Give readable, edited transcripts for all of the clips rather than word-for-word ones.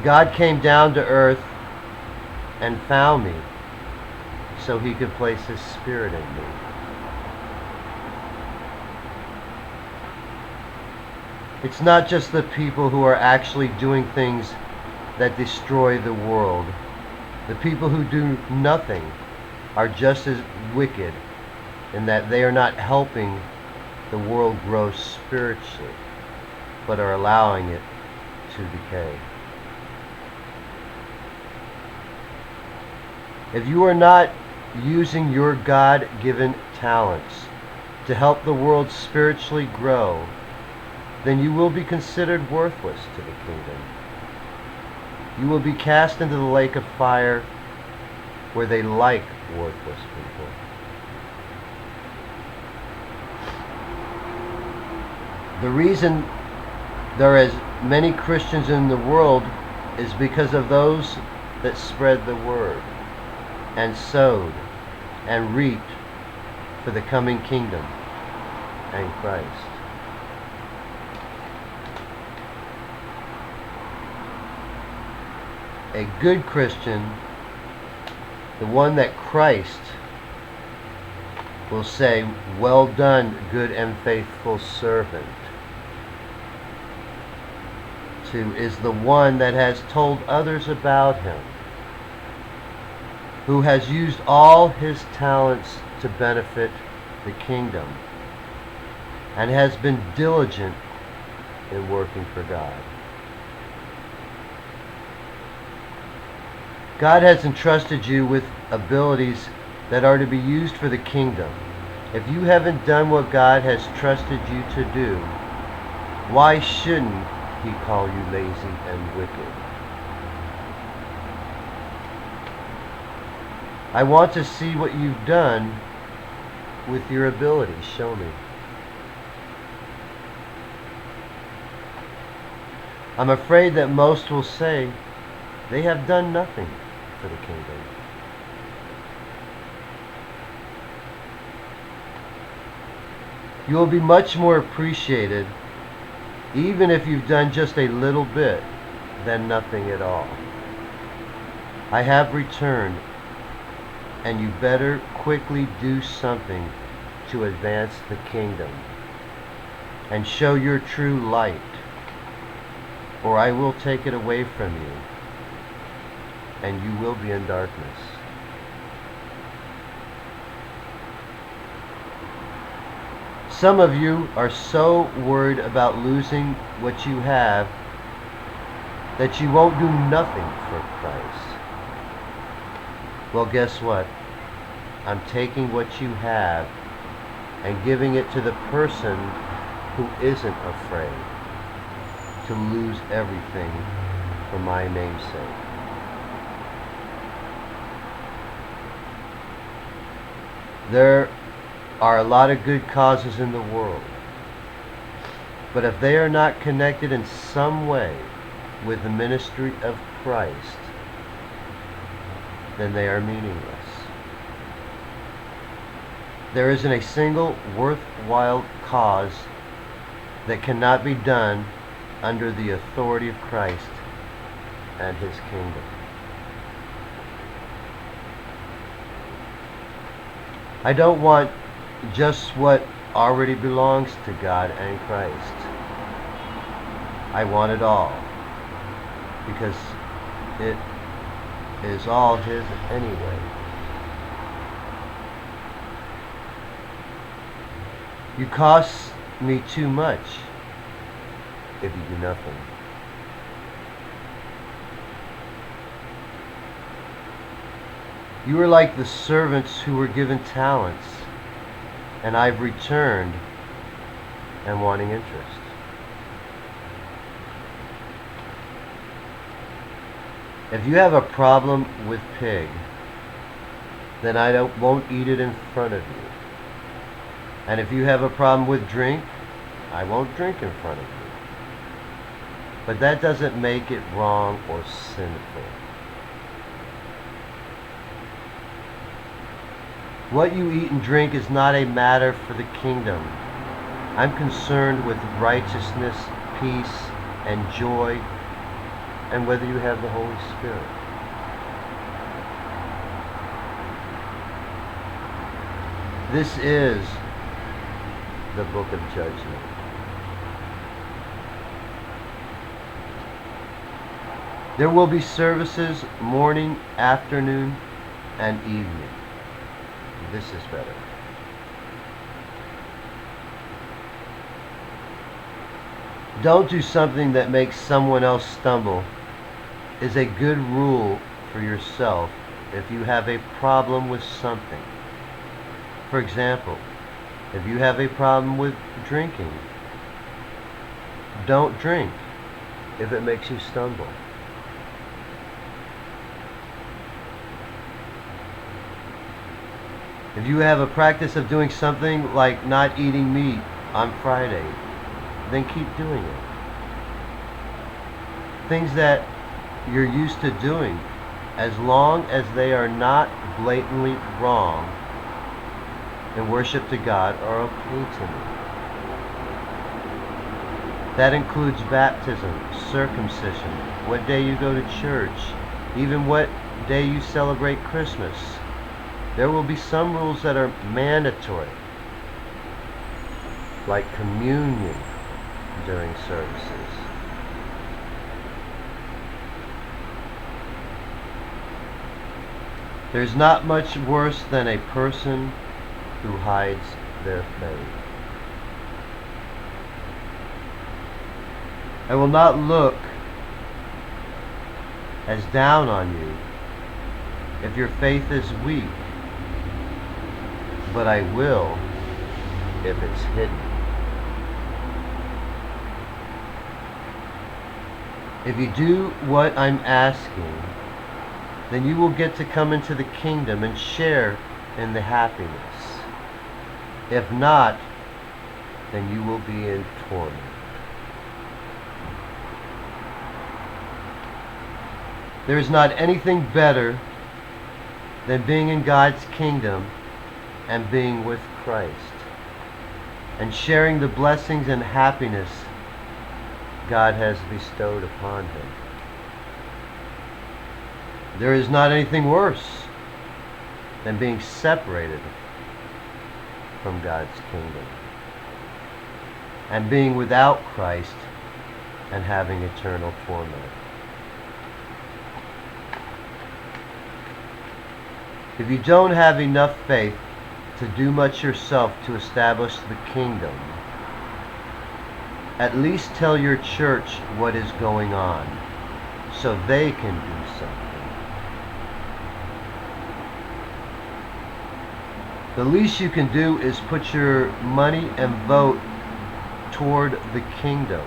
God came down to earth and found me so he could place his spirit in me. It's not just the people who are actually doing things that destroy the world. The people who do nothing are just as wicked in that they are not helping the world grow spiritually, but are allowing it to decay. If you are not using your God-given talents to help the world spiritually grow, then you will be considered worthless to the kingdom. You will be cast into the lake of fire where they like worthless people. The reason there are as many Christians in the world is because of those that spread the word and sowed and reaped for the coming kingdom and Christ. A good Christian, the one that Christ will say, "Well done, good and faithful servant," to, is the one that has told others about him, who has used all his talents to benefit the kingdom and has been diligent in working for God. God has entrusted you with abilities that are to be used for the kingdom. If you haven't done what God has trusted you to do, why shouldn't he call you lazy and wicked? I want to see what you've done with your abilities. Show me. I'm afraid that most will say they have done nothing for the kingdom. You will be much more appreciated even if you've done just a little bit than nothing at all. I have returned, and you better quickly do something to advance the kingdom and show your true light, or I will take it away from you, and you will be in darkness. Some of you are so worried about losing what you have that you won't do nothing for Christ. Well, guess what? I'm taking what you have and giving it to the person who isn't afraid to lose everything for my name's sake. There are a lot of good causes in the world, but if they are not connected in some way with the ministry of Christ, then they are meaningless. There isn't a single worthwhile cause that cannot be done under the authority of Christ and his kingdom. I don't want just what already belongs to God and Christ. I want it all, because it is all his anyway. You cost me too much if you do nothing. You are like the servants who were given talents, and I've returned and wanting interest. If you have a problem with pig, then I won't eat it in front of you. And if you have a problem with drink, I won't drink in front of you. But that doesn't make it wrong or sinful. What you eat and drink is not a matter for the kingdom. I'm concerned with righteousness, peace, and joy, and whether you have the Holy Spirit. This is the book of judgment. There will be services morning, afternoon, and evening. This is better. Don't do something that makes someone else stumble is a good rule for yourself if you have a problem with something. For example, if you have a problem with drinking, don't drink if it makes you stumble. If you have a practice of doing something like not eating meat on Friday, then keep doing it. Things that you're used to doing, as long as they are not blatantly wrong in worship to God, are okay to me. That includes baptism, circumcision, what day you go to church, even what day you celebrate Christmas. There will be some rules that are mandatory, like communion during services. There's not much worse than a person who hides their faith. I will not look as down on you if your faith is weak, but I will if it's hidden. If you do what I'm asking, then you will get to come into the kingdom and share in the happiness. If not, then you will be in torment. There is not anything better than being in God's kingdom and being with Christ and sharing the blessings and happiness God has bestowed upon him. There is not anything worse than being separated from God's kingdom and being without Christ and having eternal torment. If you don't have enough faith to do much yourself to establish the kingdom, at least tell your church what is going on so they can do something. The least you can do is put your money and vote toward the kingdom.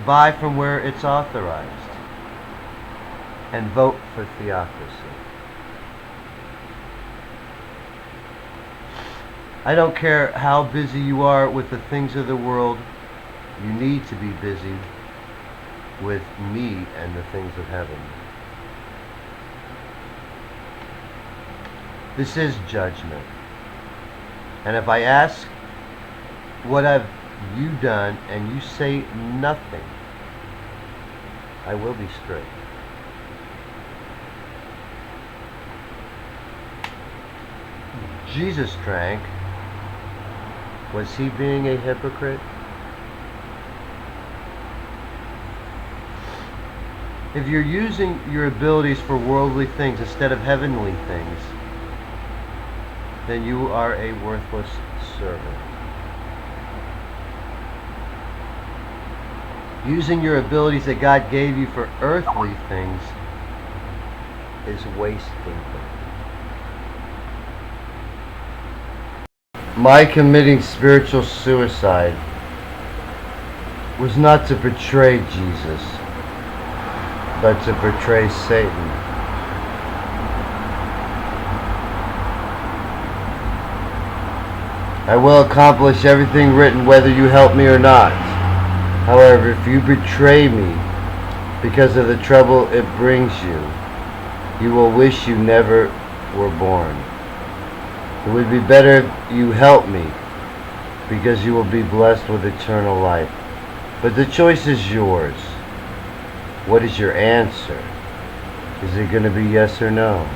Buy from where it's authorized and vote for theocracy. I don't care how busy you are with the things of the world, you need to be busy with me and the things of heaven. This is judgment. And if I ask, what have you done, and you say nothing, I will be strict. Jesus drank. Was he being a hypocrite? If you're using your abilities for worldly things instead of heavenly things, then you are a worthless servant. Using your abilities that God gave you for earthly things is wasting them. My committing spiritual suicide was not to betray Jesus, but to betray Satan. I will accomplish everything written whether you help me or not. However, if you betray me because of the trouble it brings you, you will wish you never were born. It would be better if you help me, because you will be blessed with eternal life. But the choice is yours. What is your answer? Is it going to be yes or no?